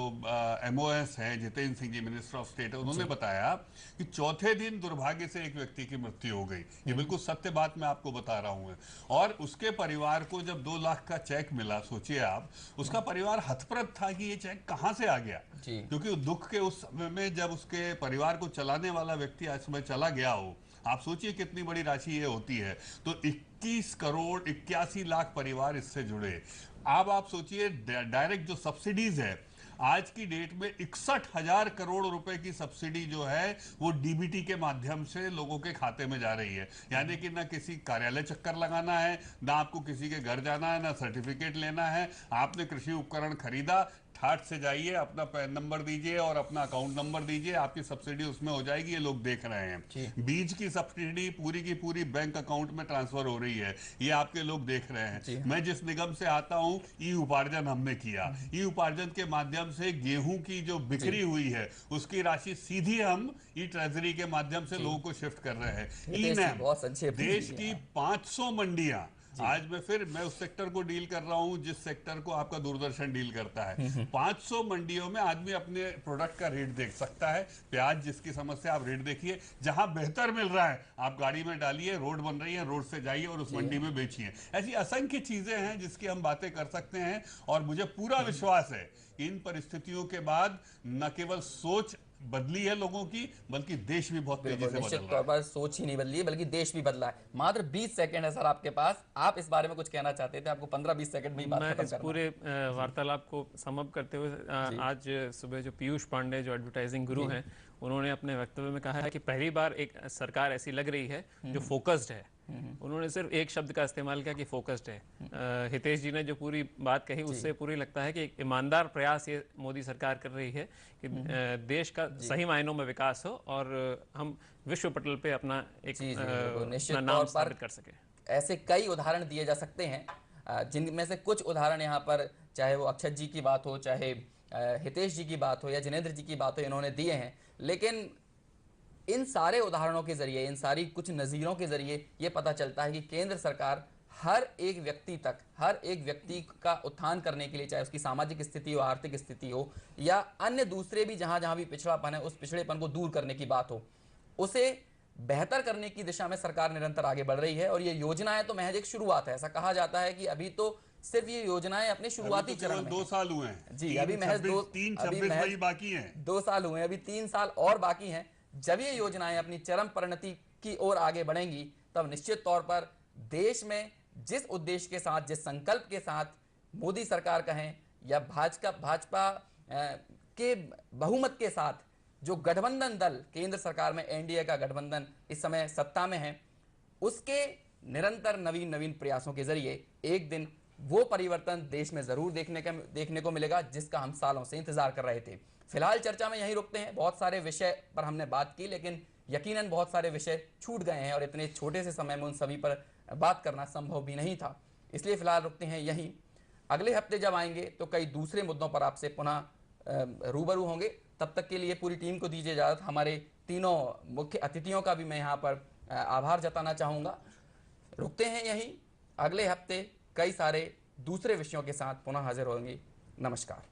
MOS हैं, Jitendra Singh ji, minister of state, उन्होंने बताया कि चौथे दिन दुर्भाग्य से एक व्यक्ति की मृत्यु हो गई। ये बिल्कुल सत्य बात मैं आपको बता रहा हूँ। और उसके परिवार को जब 2 लाख का चेक मिला, सोचिए आप, उसका परिवार हतप्रभ था कि ये चेक कहाँ से आ गया, क्योंकि दुख के उस समय में जब उसके परिवार को चलाने वाला व्यक्ति आज समय चला गया हो, आप सोचिए कितनी बड़ी राशि ये होती है। तो 21 करोड़ 81 लाख परिवार इससे जुड़े। अब आप सोचिए डायरेक्ट जो सब्सिडीज है, आज की डेट में 61,000 करोड़ रुपए की सब्सिडी जो है वो डीबीटी के माध्यम से लोगों के खाते में जा रही है। यानी कि ना किसी कार्यालय चक्कर लगाना है, ना आपको किसी के घर जाना है, ना सर्टिफिकेट लेना है। आपने कृषि उपकरण खरीदा, ठाट से जाइए, अपना पैन नंबर दीजिए और अपना अकाउंट नंबर दीजिए, आपकी सब्सिडी उसमें हो जाएगी। ये लोग देख रहे हैं। बीज की सब्सिडी पूरी की पूरी बैंक अकाउंट में ट्रांसफर हो रही है, ये आपके लोग देख रहे हैं। मैं जिस निगम से आता हूं, ई उपार्जन हमने किया। ई उपार्जन के माध्यम से गेहूं की जो बिक्री हुई है उसकी राशि सीधी हम ई ट्रेजरी के माध्यम से लोगों को शिफ्ट कर रहे हैं। देश की 500 मंडियां, आज मैं उस सेक्टर को डील कर रहा हूं जिस सेक्टर को आपका दूरदर्शन डील करता है। 500 मंडियों में आदमी अपने प्रोडक्ट का रेट देख सकता है। प्याज जिसकी समस्या, आप रेट देखिए, जहां बेहतर मिल रहा है आप गाड़ी में डालिए, रोड बन रही है, रोड से जाइए और उस मंडी में बेचिए। ऐसी असंख्य चीजें हैं जिसकी हम बातें कर सकते हैं। और मुझे पूरा विश्वास है इन परिस्थितियों के बाद न केवल सोच बदली है लोगों की, बल्कि देश भी बहुत तेजी से बदल रहा है। पर सोच ही नहीं बदली है, बल्कि देश भी बदला है। मात्र 20 सेकंड है सर आपके पास, आप इस बारे में कुछ कहना चाहते थे, आपको 15-20 सेकंड में ही बात खत्म करना है। पूरे वार्तालाप को समअप करते हुए, आज सुबह जो पीयूष पांडे जो एडवर्टाइजिंग गुरु हैं, उन्होंने अपने वक्तव्य में कहा है कि पहली बार एक सरकार ऐसी लग रही है जो फोकस्ड है। उन्होंने सिर्फ एक शब्द का इस्तेमाल किया कि फोकस्ड है। हितेश जी ने जो पूरी बात कही उससे पूरी लगता है कि एक ईमानदार प्रयास ये मोदी सरकार कर रही है कि देश का सही मायनों में विकास हो और हम विश्व पटल पे अपना एक नाम साबित कर सके। ऐसे कई उदाहरण दिए जा सकते हैं, जिनमें से कुछ उदाहरण यहाँ पर, चाहे वो अक्षत जी की बात हो, चाहे हितेश जी की बात हो या जिनेंद्र जी की बात हो, इन्होंने दिए हैं। लेकिन इन सारे उदाहरणों के जरिए, इन सारी कुछ नज़ीरों के जरिए ये पता चलता है कि केंद्र सरकार हर एक व्यक्ति तक, हर एक व्यक्ति का उत्थान करने के लिए, चाहे उसकी सामाजिक स्थिति हो, आर्थिक स्थिति हो या अन्य दूसरे भी जहां जहां भी पिछड़ापन है, उस पिछड़ेपन को दूर करने की बात हो, उसे बेहतर करने की दिशा में सरकार निरंतर आगे बढ़ रही है। और ये योजनाएं तो महज एक शुरुआत है। ऐसा कहा जाता है कि अभी तो सिर्फ ये योजनाएं अपने शुरुआती चरण में 2 साल हुए हैं जी, अभी महज 3-26 बाकी हैं, 2 साल हुए हैं, अभी 3 साल और बाकी हैं। जब ये योजनाएं अपनी चरम परिणति की ओर आगे बढ़ेंगी, तब निश्चित तौर पर देश में जिस उद्देश्य के साथ, जिस संकल्प के साथ मोदी सरकार कहें या भाजपा के बहुमत के साथ जो गठबंधन दल केंद्र सरकार में एनडीए का गठबंधन इस समय सत्ता में है, उसके निरंतर नवीन प्रयासों के जरिए एक दिन वो परिवर्तन देश में जरूर देखने को मिलेगा जिसका हम सालों से इंतजार कर रहे थे। फिलहाल चर्चा में यहीं रुकते हैं। बहुत सारे विषय पर हमने बात की, लेकिन यकीनन बहुत सारे विषय छूट गए हैं और इतने छोटे से समय में उन सभी पर बात करना संभव भी नहीं था। इसलिए फिलहाल रुकते हैं यहीं। अगले हफ्ते जब आएंगे तो कई दूसरे मुद्दों पर आपसे पुनः रूबरू होंगे। तब तक के लिए पूरी टीम को दीजिए इजाज़त। हमारे तीनों मुख्य अतिथियों का भी मैं यहाँ पर आभार जताना चाहूँगा। रुकते हैं यहीं, अगले हफ्ते कई सारे दूसरे विषयों के साथ पुनः हाजिर होंगे। नमस्कार।